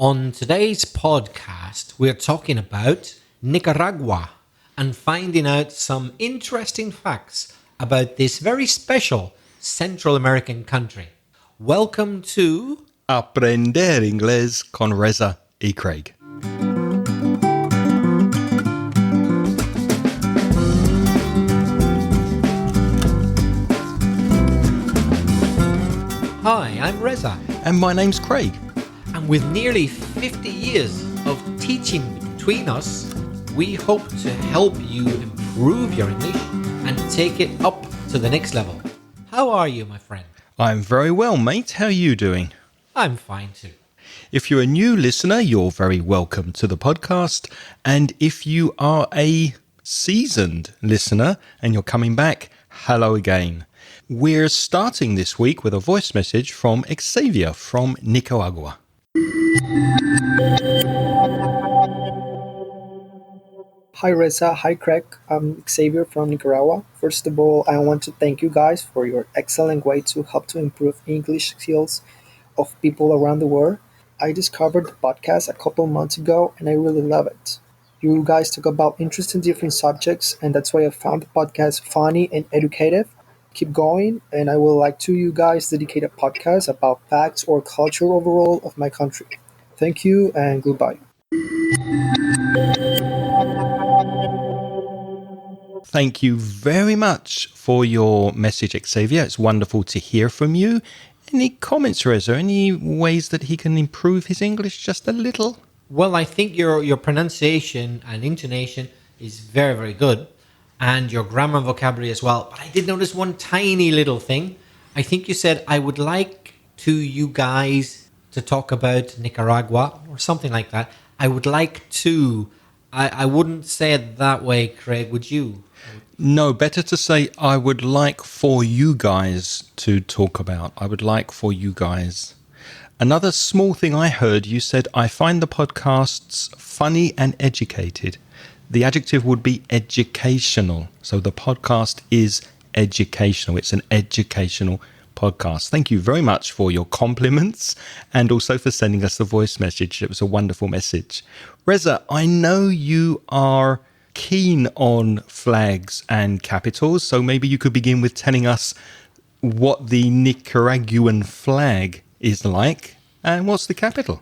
On today's podcast, we're talking about Nicaragua and finding out some interesting facts about this very special Central American country. Welcome to Aprender Inglés con Reza y Craig. Hi, I'm Reza. And my name's Craig. And with nearly 50 years of teaching between us, we hope to help you improve your English and take it up to the next level. How are you, my friend? I'm very well, mate. How are you doing? I'm fine too. If you're a new listener, you're very welcome to the podcast. And if you are a seasoned listener and you're coming back, hello again. We're starting this week with a voice message from Xavier from Nicaragua. Hi Reza, hi Craig, I'm Xavier from Nicaragua. First of all, I want to thank you guys for your excellent way to help to improve English skills of people around the world. I discovered the podcast a couple months ago and I really love it. You guys talk about interesting different subjects and that's why I found the podcast funny and educative. Keep going, and I would like to you guys dedicate a podcast about facts or culture overall of my country. Thank you and goodbye. Thank you very much for your message, Xavier. It's wonderful to hear from you. Any comments, Reza? Any ways that he can improve his English just a little? Well, I think your pronunciation and intonation is very, very good. And your grammar and vocabulary as well. But I did notice one tiny little thing. I think you said, I would like you guys to talk about Nicaragua or something like that. I would like to. I wouldn't say it that way, Craig, would you? No, better to say, I would like for you guys to talk about. I would like for you guys. Another small thing I heard, you said, I find the podcasts funny and educated. The adjective would be educational. So the podcast is educational. It's an educational podcast. Thank you very much for your compliments and also for sending us the voice message. It was a wonderful message. Reza, I know you are keen on flags and capitals, so maybe you could begin with telling us what the Nicaraguan flag is like and what's the capital?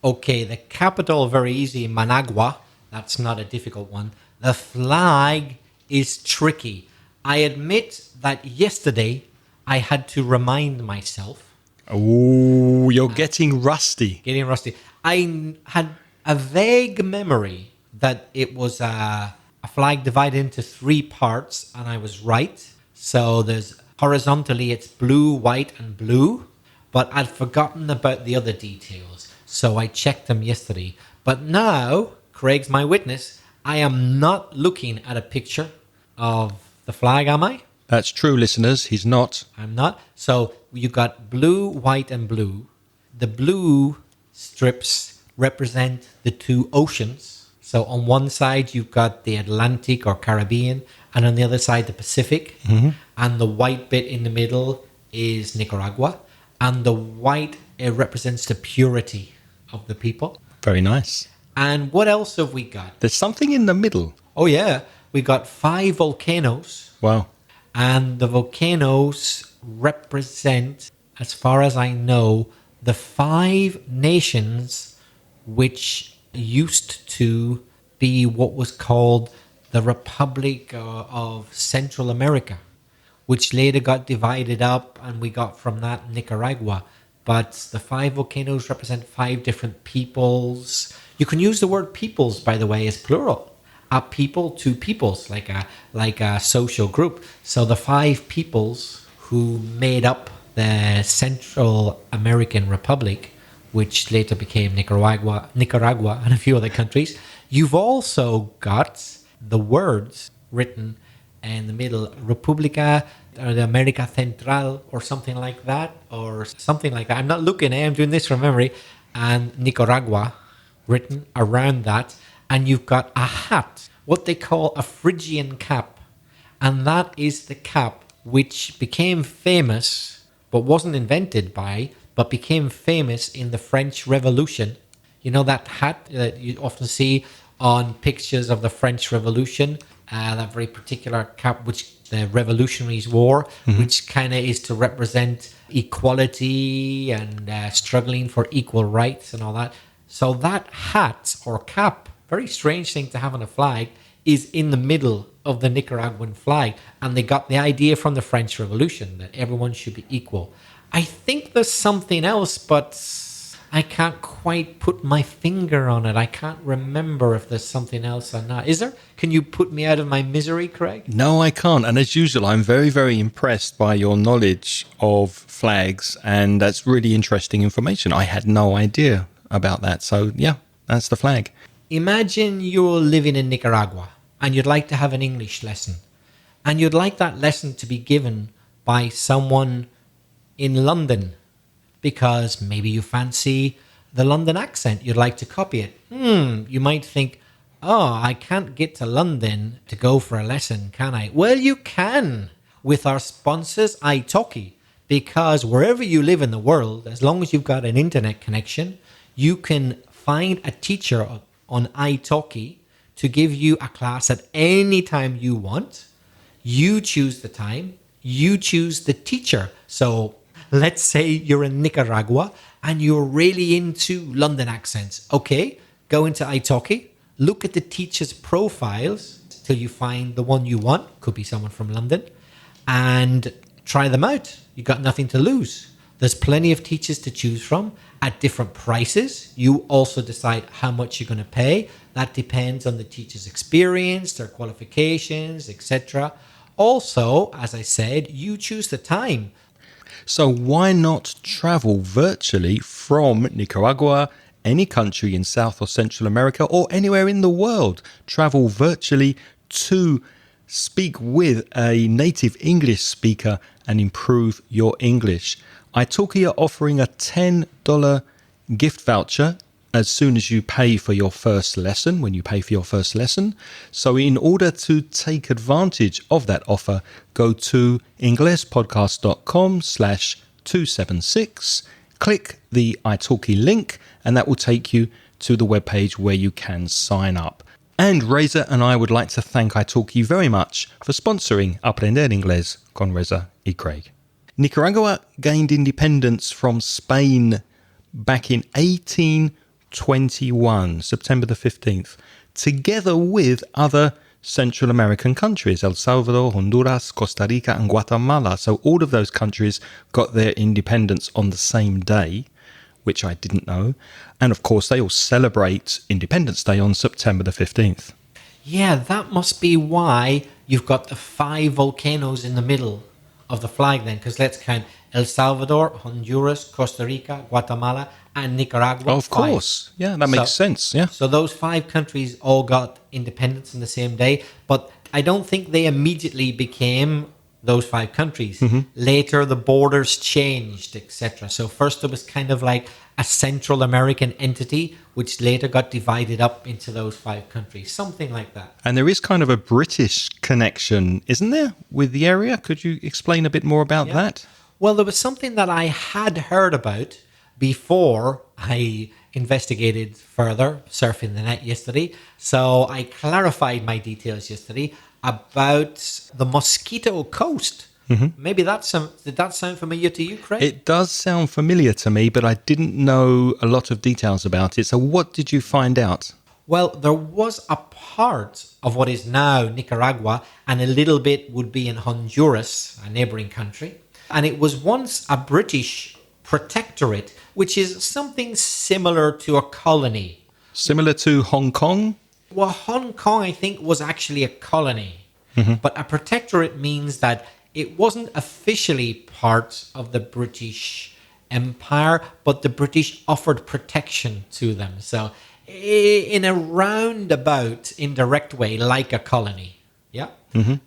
Okay, the capital, very easy, Managua. That's not a difficult one. The flag is tricky. I admit that yesterday I had to remind myself. Oh, you're getting rusty. Getting rusty. I had a vague memory that it was a flag divided into three parts, and I was right. So there's horizontally, it's blue, white, and blue. But I'd forgotten about the other details. So I checked them yesterday. But now, Craig's my witness. I am not looking at a picture of the flag, am I? That's true, listeners. He's not. I'm not. So you got blue, white, and blue. The blue strips represent the two oceans. So on one side, you've got the Atlantic or Caribbean, and on the other side, the Pacific. Mm-hmm. And the white bit in the middle is Nicaragua. And the white, it represents the purity of the people. Very nice. And what else have we got? There's something in the middle. Oh, yeah. We got 5 volcanoes. Wow. And the volcanoes represent, as far as I know, the 5 nations which used to be what was called the Republic of Central America, which later got divided up and we got from that Nicaragua. But the 5 volcanoes represent 5 different peoples. You can use the word peoples, by the way, as plural. A people, 2 peoples, like a social group. So the 5 peoples who made up the Central American Republic, which later became Nicaragua, and a few other countries. You've also got the words written in the middle, República de América Central, or something like that. I'm not looking, I'm doing this from memory. And Nicaragua written around that. And you've got a hat, what they call a Phrygian cap. And that is the cap which became famous, but wasn't invented by, but became famous in the French Revolution You know that hat that you often see on pictures of the French Revolution, that very particular cap which the revolutionaries wore, which kind of is to represent equality and struggling for equal rights and all that. So that hat or cap, very strange thing to have on a flag, is in the middle of the Nicaraguan flag. And they got the idea from the French Revolution that everyone should be equal. I think there's something else, but I can't quite put my finger on it. I can't remember if there's something else or not. Is there? Can you put me out of my misery, Craig? No, I can't. And as usual, I'm very, very impressed by your knowledge of flags. And that's really interesting information. I had no idea about that. So, yeah, that's the flag. Imagine you're living in Nicaragua and you'd like to have an English lesson. And you'd like that lesson to be given by someone in London, because maybe you fancy the London accent. You'd like to copy it. You might think, oh, I can't get to London to go for a lesson, can I? Well, you can with our sponsors, italki, because wherever you live in the world, as long as you've got an internet connection, you can find a teacher on italki to give you a class at any time you want. You choose the time. You choose the teacher. So let's say you're in Nicaragua and you're really into London accents. Okay, go into italki, look at the teacher's profiles till you find the one you want. Could be someone from London. And try them out. You got nothing to lose. There's plenty of teachers to choose from at different prices. You also decide how much you're going to pay. That depends on the teacher's experience, their qualifications, etc. Also, as I said, you choose the time. So why not travel virtually from Nicaragua, any country in South or Central America, or anywhere in the world? Travel virtually to speak with a native English speaker and improve your English. italki are offering a $10 gift voucher as soon as you pay for your first lesson, when you pay for your first lesson. So in order to take advantage of that offer, go to inglespodcast.com/276, click the italki link, and that will take you to the webpage where you can sign up. And Reza and I would like to thank italki very much for sponsoring Aprender Inglés con Reza y Craig. Nicaragua gained independence from Spain back in 1821, September the 15th, together with other Central American countries, El Salvador, Honduras, Costa Rica, and Guatemala. So all of those countries got their independence on the same day, which I didn't know. And of course, they all celebrate Independence Day on September the 15th. Yeah, that must be why you've got the 5 volcanoes in the middle of the flag then, because let's count El Salvador, Honduras, Costa Rica, Guatemala, and Nicaragua. Of course. Yeah, that makes sense. Yeah. So those 5 countries all got independence on the same day, but I don't think they immediately became those 5 countries. Later, the borders changed, etc. So first it was kind of like a Central American entity, which later got divided up into those 5 countries, something like that. And there is kind of a British connection, isn't there, with the area? Could you explain a bit more about that? Well, there was something that I had heard about before I investigated further, surfing the net yesterday. So I clarified my details yesterday about the Mosquito Coast. Maybe did that sound familiar to you, Craig? It does sound familiar to me, but I didn't know a lot of details about it. So what did you find out? Well, there was a part of what is now Nicaragua, and a little bit would be in Honduras, a neighboring country. And it was once a British protectorate, which is something similar to a colony. Similar to Hong Kong? Well, Hong Kong, I think, was actually a colony. But a protectorate means that it wasn't officially part of the British Empire, but the British offered protection to them. So in a roundabout, indirect way, like a colony. Yeah.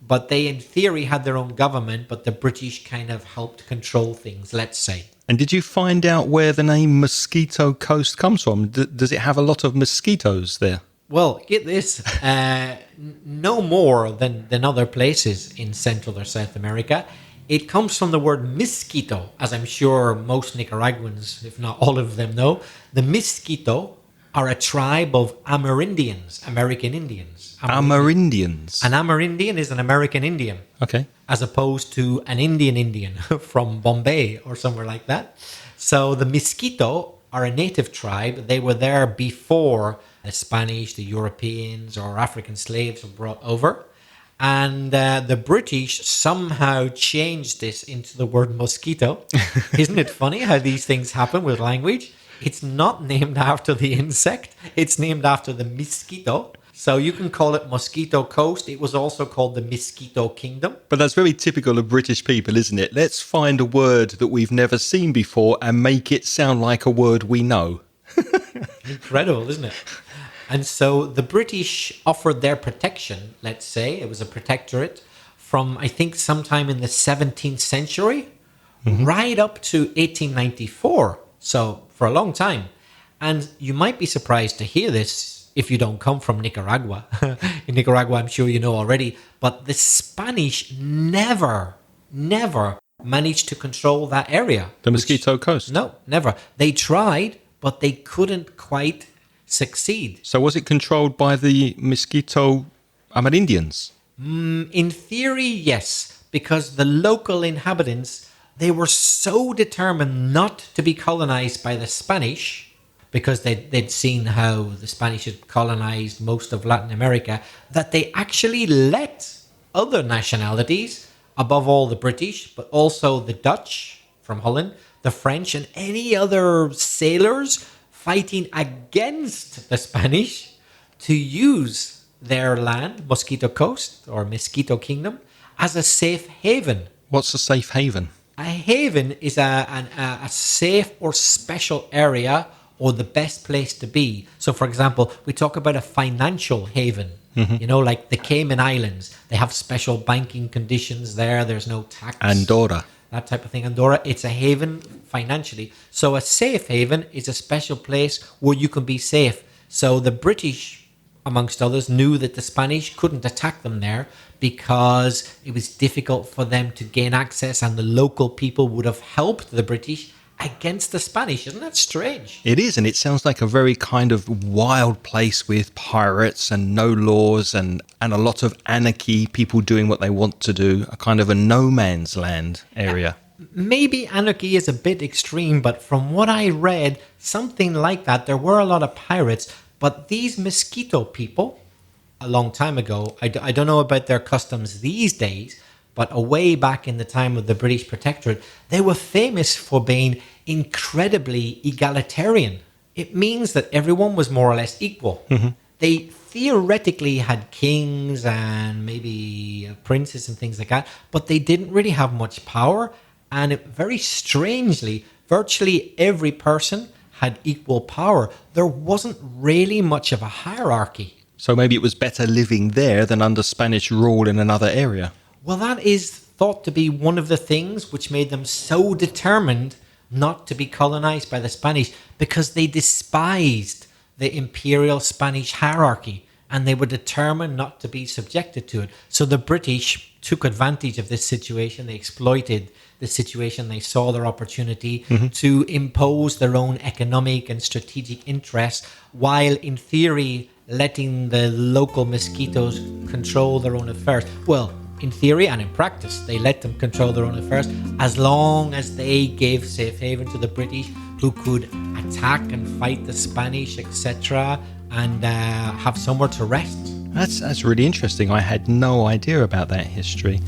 But they, in theory, had their own government, but the British kind of helped control things, let's say. And did you find out where the name Mosquito Coast comes from? Does it have a lot of mosquitoes there? Well, get this, no more than other places in Central or South America. It comes from the word mosquito, as I'm sure most Nicaraguans, if not all of them, know. The mosquito are a tribe of Amerindians, American Indians. Amerindians. An Amerindian is an American Indian, Okay. as opposed to an Indian from Bombay or somewhere like that. So the Miskito are a native tribe. They were there before the Spanish, the Europeans, or African slaves were brought over. And the British somehow changed this into the word mosquito. Isn't it funny how these things happen with language? It's not named after the insect. It's named after the mosquito. So you can call it Mosquito Coast. It was also called the Mosquito Kingdom. But that's very typical of British people, isn't it? Let's find a word that we've never seen before and make it sound like a word we know. Incredible, isn't it? And so the British offered their protection, let's say. It was a protectorate from, I think, sometime in the 17th century, right up to 1894. So for a long time. And you might be surprised to hear this if you don't come from Nicaragua. In Nicaragua, I'm sure you know already. But the Spanish never managed to control that area. The Mosquito Coast? No, never. They tried, but they couldn't quite succeed. So was it controlled by the Mosquito Amerindians? In theory, yes, because the local inhabitants, they were so determined not to be colonized by the Spanish, because they'd seen how the Spanish had colonized most of Latin America, that they actually let other nationalities, above all the British, but also the Dutch from Holland, the French, and any other sailors fighting against the Spanish to use their land, Mosquito Coast or Mosquito Kingdom, as a safe haven. What's a safe haven? A haven is a safe or special area or the best place to be. So, for example, we talk about a financial haven. You know, like the Cayman Islands. They have special banking conditions there. There's no tax. Andorra. That type of thing. Andorra, it's a haven financially. So a safe haven is a special place where you can be safe. So the British, amongst others, knew that the Spanish couldn't attack them there because it was difficult for them to gain access, and the local people would have helped the British against the Spanish. Isn't that strange? It is, and it sounds like a very kind of wild place with pirates and no laws and a lot of anarchy, people doing what they want to do, a kind of a no man's land area. Maybe anarchy is a bit extreme, but from what I read, something like that. There were a lot of pirates, but these Mosquito people, a long time ago, I don't know about their customs these days, but way back in the time of the British Protectorate, they were famous for being incredibly egalitarian. It means that everyone was more or less equal. They theoretically had kings and maybe princes and things like that, but they didn't really have much power. And very strangely, virtually every person had equal power. There wasn't really much of a hierarchy. So maybe it was better living there than under Spanish rule in another area. Well, that is thought to be one of the things which made them so determined not to be colonized by the Spanish, because they despised the imperial Spanish hierarchy and they were determined not to be subjected to it. So the British took advantage of this situation. They exploited the situation. They saw their opportunity to impose their own economic and strategic interests, while in theory letting the local mosquitoes control their own affairs. Well, in theory and in practice, they let them control their own affairs as long as they gave safe haven to the British, who could attack and fight the Spanish, etc., and have somewhere to rest. That's really interesting. I had no idea about that history.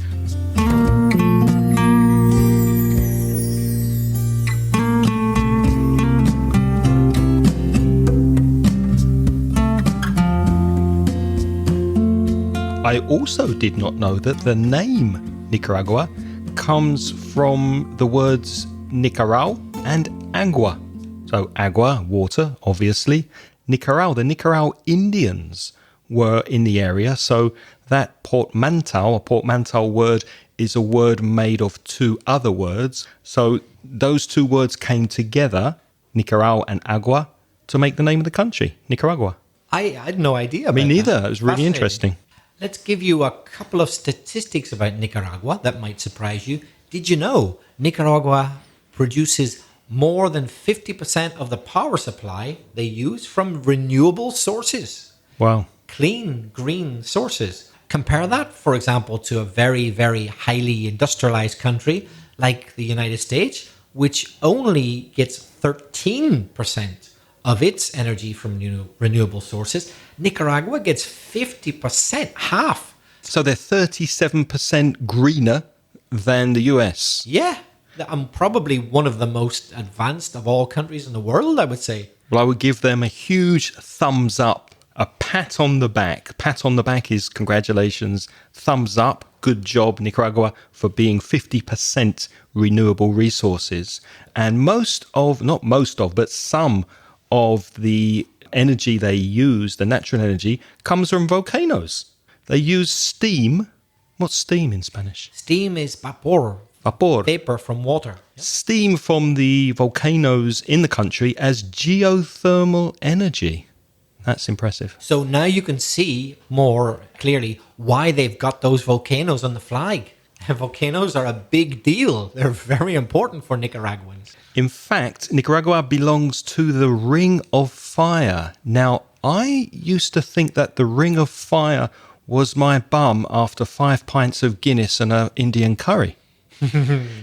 I also did not know that the name Nicaragua comes from the words Nicaragua and agua. So agua, water, obviously. Nicaragua, the Nicaragua Indians were in the area. So that portmanteau, a portmanteau word, is a word made of two other words. So those two words came together, Nicaragua and agua, to make the name of the country, Nicaragua. I had no idea about Me neither. that. It was really interesting. Let's give you a couple of statistics about Nicaragua that might surprise you. Did you know Nicaragua produces more than 50% of the power supply they use from renewable sources. Wow. Clean, green sources. Compare that, for example, to a very, very highly industrialized country like the United States, which only gets 13% of its energy from renewable sources. Nicaragua gets 50%, half. So they're 37% greener than the US. Yeah, I'm probably one of the most advanced of all countries in the world, I would say. Well, I would give them a huge thumbs up, a pat on the back. Pat on the back is congratulations, thumbs up, good job, Nicaragua, for being 50% renewable resources. And but some of the energy they use, the natural energy, comes from volcanoes. They use steam. What's steam in Spanish? Steam is vapor. Vapor. Vapor from water. Steam from the volcanoes in the country as geothermal energy. That's impressive. So now you can see more clearly why they've got those volcanoes on the flag. Volcanoes are a big deal. They're very important for Nicaraguans. In fact, Nicaragua belongs to the Ring of Fire. Now, I used to think that the Ring of Fire was my bum after 5 pints of Guinness and an Indian curry.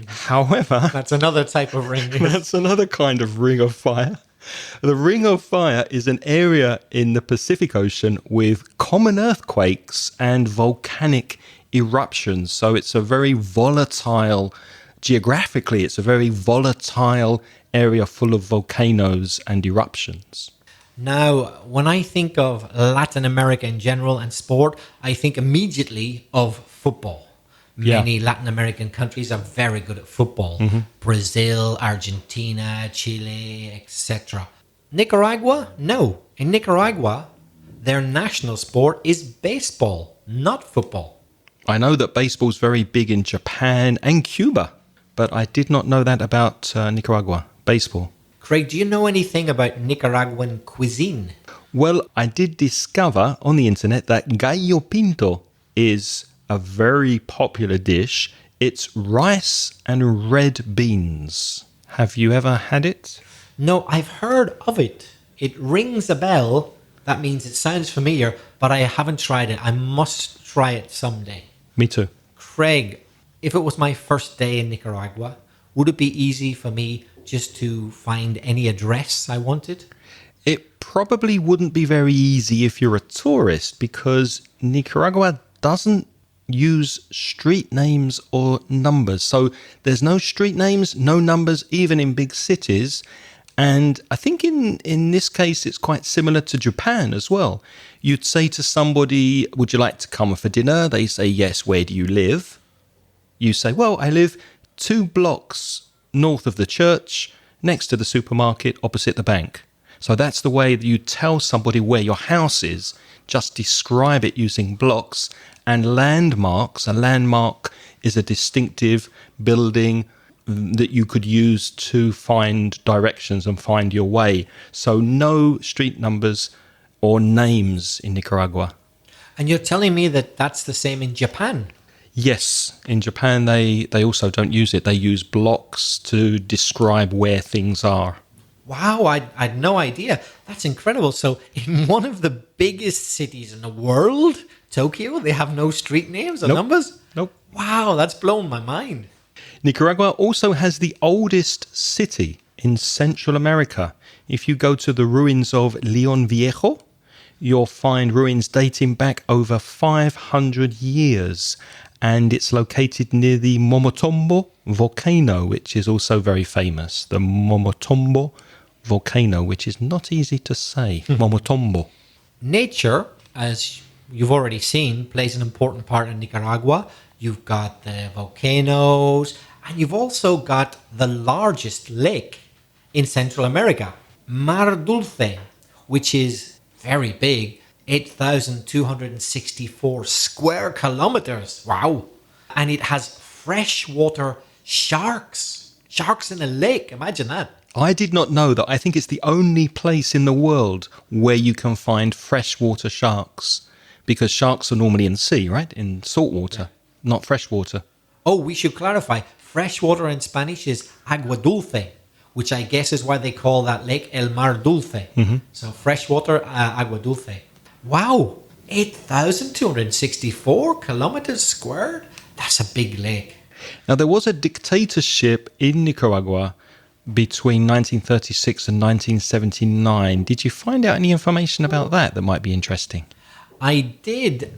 However, That's another type of ring. that's another kind of Ring of Fire. The Ring of Fire is an area in the Pacific Ocean with common earthquakes and volcanic eruptions. So it's a very volatile, geographically, it's a very volatile area full of volcanoes and eruptions. Now, when I think of Latin America in general and sport, I think immediately of football. Yeah. Many Latin American countries are very good at football. Brazil, Argentina, Chile, etc. Nicaragua? No. In Nicaragua, their national sport is baseball, not football. I know that baseball's very big in Japan and Cuba, but I did not know that about Nicaragua, baseball. Craig, do you know anything about Nicaraguan cuisine? Well, I did discover on the internet that gallo pinto is a very popular dish. It's rice and red beans. Have you ever had it? No, I've heard of it. It rings a bell. That means it sounds familiar, but I haven't tried it. I must try it someday. Me too. Craig, if it was my first day in Nicaragua, would it be easy for me just to find any address I wanted? It probably wouldn't be very easy if you're a tourist because Nicaragua doesn't use street names or numbers. So there's no street names, no numbers, even in big cities. And I think in this case, it's quite similar to Japan as well. You'd say to somebody, would you like to come for dinner? They say, yes, where do you live? You say, well, I live 2 blocks north of the church, next to the supermarket, opposite the bank. So that's the way that you tell somebody where your house is. Just describe it using blocks and landmarks. A landmark is a distinctive building that you could use to find directions and find your way. So no street numbers or names in Nicaragua. And you're telling me that that's the same in Japan? Yes, in Japan they also don't use it. They use blocks to describe where things are. Wow, I had no idea. That's incredible. So in one of the biggest cities in the world, Tokyo, they have no street names or numbers? Nope. Wow, that's blown my mind. Nicaragua also has the oldest city in Central America. If you go to the ruins of León Viejo, you'll find ruins dating back over 500 years. And it's located near the Momotombo volcano, which is also very famous. The Momotombo volcano, which is not easy to say. Momotombo. Nature, as you've already seen, plays an important part in Nicaragua. You've got the volcanoes, and you've also got the largest lake in Central America, Mar Dulce, which is very big, 8,264 square kilometers. Wow. And it has freshwater sharks. Sharks in a lake. Imagine that. I did not know that. I think it's the only place in the world where you can find freshwater sharks, because sharks are normally in the sea, right? In salt water, not freshwater. Oh, we should clarify. Freshwater in Spanish is agua dulce, which I guess is why they call that lake El Mar Dulce. So freshwater, agua dulce. Wow, 8,264 kilometers squared? That's a big lake. Now, there was a dictatorship in Nicaragua between 1936 and 1979. Did you find out any information about that might be interesting? I did.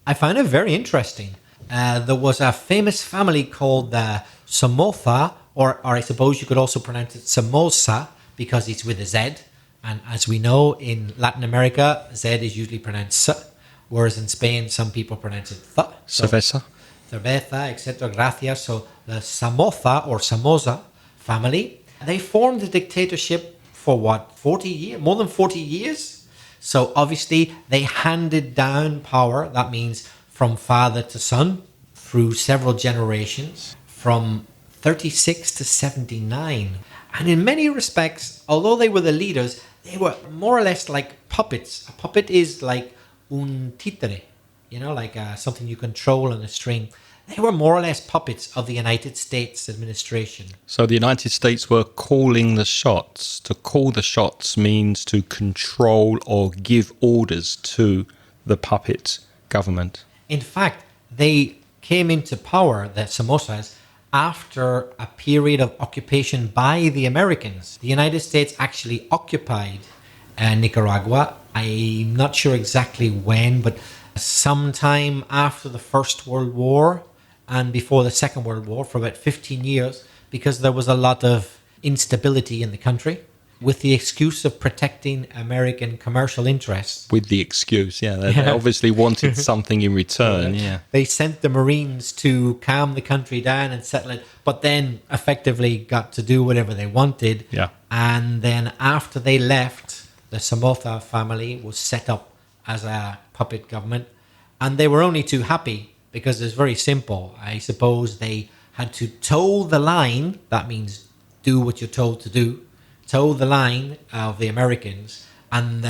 I found it very interesting. There was a famous family called the Somoza, or I suppose you could also pronounce it Somoza, because it's with a Z. And as we know, in Latin America, Z is usually pronounced S, whereas in Spain, some people pronounce it Th. Cerveza. Cerveza, etc. Gracias. So the Somoza or Somoza family, they formed the dictatorship for what, 40 years? More than 40 years? So obviously they handed down power. That means from father to son through several generations, from 36 to 79. And in many respects, although they were the leaders, they were more or less like puppets. A puppet is like un títere, like something you control on a string. They were more or less puppets of the United States administration. So the United States were calling the shots. To call the shots means to control or give orders to the puppet government. In fact, they came into power, the Somozas, after a period of occupation by the Americans. The United States actually occupied Nicaragua. I'm not sure exactly when, but sometime after the First World War and before the Second World War, for about 15 years, because there was a lot of instability in the country, with the excuse of protecting American commercial interests. With the excuse, They obviously wanted something in return, They sent the Marines to calm the country down and settle it, but then effectively got to do whatever they wanted. Yeah. And then after they left, the Somoza family was set up as a puppet government. And they were only too happy because it's very simple. I suppose they had to toe the line. That means do what you're told to do. Toe the line of the Americans and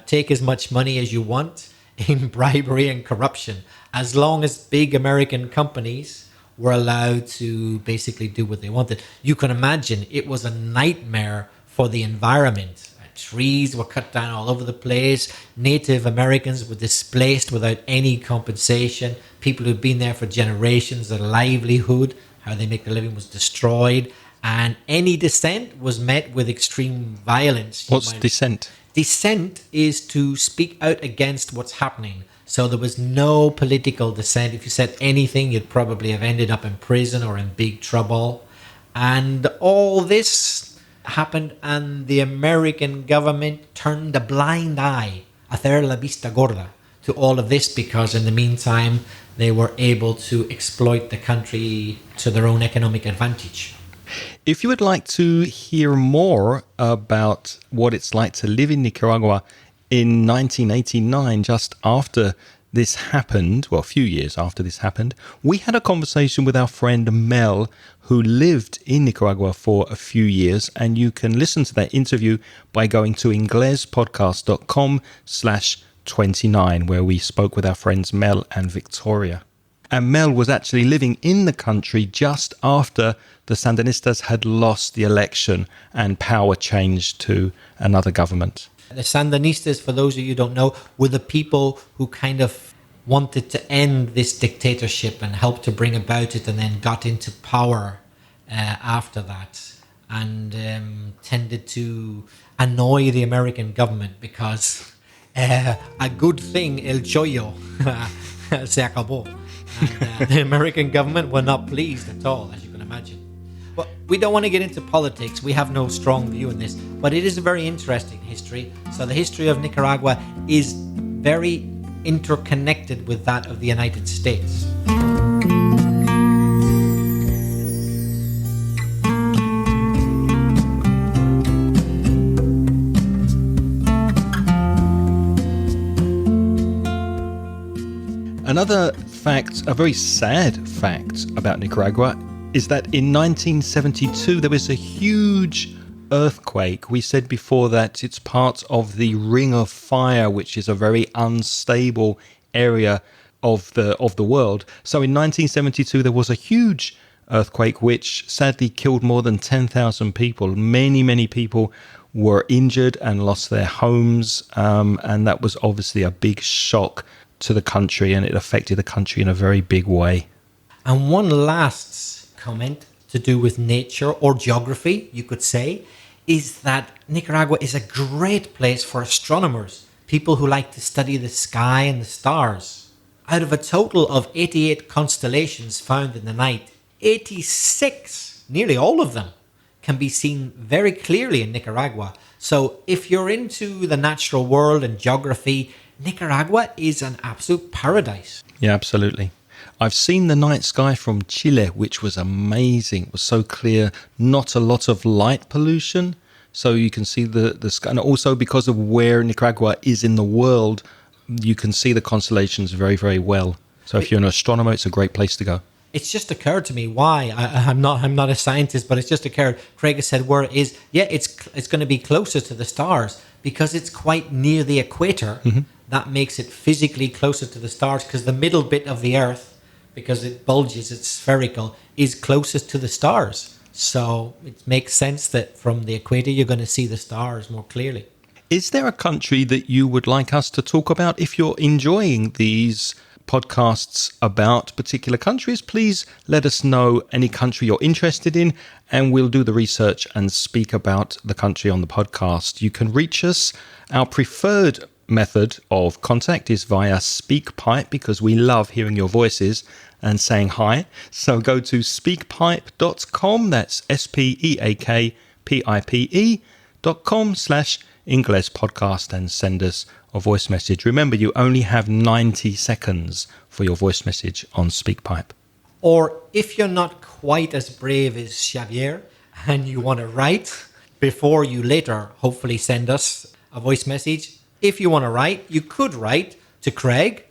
take as much money as you want in bribery and corruption, as long as big American companies were allowed to basically do what they wanted. You can imagine it was a nightmare for the environment. Trees were cut down all over the place. Native Americans were displaced without any compensation. People who'd been there for generations, their livelihood, how they make their living, was destroyed. And any dissent was met with extreme violence. What's dissent? Dissent is to speak out against what's happening. So there was no political dissent. If you said anything, you'd probably have ended up in prison or in big trouble. And all this happened, and the American government turned a blind eye, hacer la vista gorda, to all of this, because in the meantime, they were able to exploit the country to their own economic advantage. If you would like to hear more about what it's like to live in Nicaragua in 1989, just after this happened, well, a few years after this happened, we had a conversation with our friend Mel, who lived in Nicaragua for a few years, and you can listen to that interview by going to inglespodcast.com/29, where we spoke with our friends Mel and Victoria. And Mel was actually living in the country just after the Sandinistas had lost the election and power changed to another government. The Sandinistas, for those of you who don't know, were the people who kind of wanted to end this dictatorship and helped to bring about it, and then got into power after that, and tended to annoy the American government because a good thing, el chollo, se acabó. And the American government were not pleased at all, as you can imagine. But we don't want to get into politics. We have no strong view in this. But it is a very interesting history. So the history of Nicaragua is very interconnected with that of the United States. Another fact, a very sad fact about Nicaragua, is that in 1972 there was a huge earthquake. We said before that it's part of the Ring of Fire, which is a very unstable area of the world. So in 1972 there was a huge earthquake, which sadly killed more than 10,000 people. Many, many people were injured and lost their homes. And that was obviously a big shock to the country, and it affected the country in a very big way. And one last comment to do with nature or geography, you could say, is that Nicaragua is a great place for astronomers, people who like to study the sky and the stars. Out of a total of 88 constellations found in the night, 86, nearly all of them, can be seen very clearly in Nicaragua. So if you're into the natural world and geography, Nicaragua is an absolute paradise. Yeah, absolutely. I've seen the night sky from Chile, which was amazing. It was so clear, not a lot of light pollution. So you can see the sky. And also because of where Nicaragua is in the world, you can see the constellations very, very well. So if you're an astronomer, it's a great place to go. It's just occurred to me why I'm not a scientist, but it's just occurred. Craig has said where it is. Yeah, it's going to be closer to the stars because it's quite near the equator. Mm-hmm. That makes it physically closer to the stars because the middle bit of the Earth, because it bulges, it's spherical, is closest to the stars. So it makes sense that from the equator you're going to see the stars more clearly. Is there a country that you would like us to talk about? If you're enjoying these podcasts about particular countries, please let us know any country you're interested in, and we'll do the research and speak about the country on the podcast. You can reach us. Our preferred method of contact is via SpeakPipe because we love hearing your voices and saying hi. So go to speakpipe.com. That's speakpipe.com/Ingles podcast and send us a voice message. Remember, you only have 90 seconds for your voice message on SpeakPipe. Or if you're not quite as brave as Xavier and you want to write before you later hopefully send us a voice message, if you want to write, you could write to Craig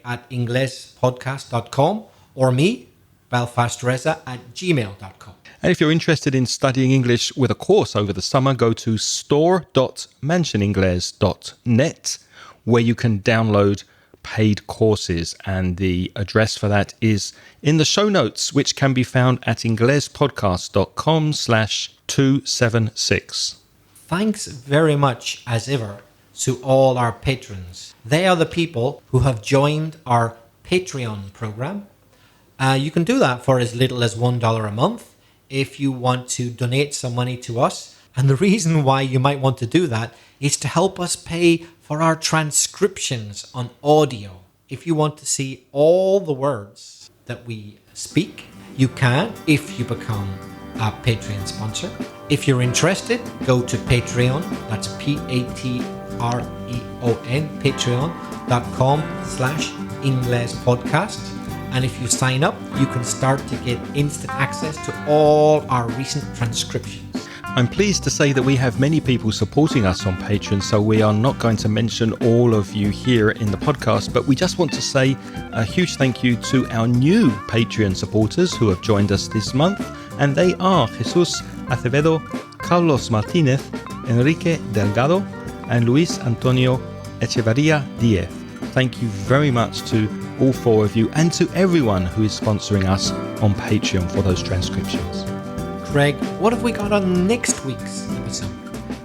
at inglespodcast.com, or me, belfastreza@gmail.com. And if you're interested in studying English with a course over the summer, go to store.mansioningles.net, where you can download paid courses. And the address for that is in the show notes, which can be found at inglespodcast.com/276. Thanks very much, as ever, to all our patrons. They are the people who have joined our Patreon program. You can do that for as little as $1 a month if you want to donate some money to us. And the reason why you might want to do that is to help us pay for our transcriptions on audio. If you want to see all the words that we speak, you can if you become a Patreon sponsor. If you're interested, go to Patreon. That's Patreon, patreon.com/Inglespodcast. And if you sign up, you can start to get instant access to all our recent transcriptions. I'm pleased to say that we have many people supporting us on Patreon, so we are not going to mention all of you here in the podcast, but we just want to say a huge thank you to our new Patreon supporters who have joined us this month, and they are Jesus Acevedo, Carlos Martinez, Enrique Delgado, and Luis Antonio Echevarria Diez. Thank you very much to all four of you and to everyone who is sponsoring us on Patreon for those transcriptions. Craig, what have we got on next week's episode?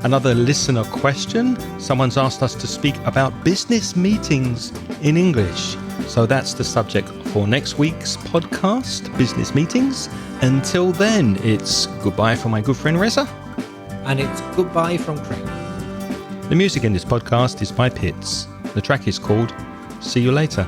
Another listener question. Someone's asked us to speak about business meetings in English. So that's the subject for next week's podcast, business meetings. Until then, it's goodbye from my good friend Reza. And it's goodbye from Craig. The music in this podcast is by Pitts. The track is called See You Later.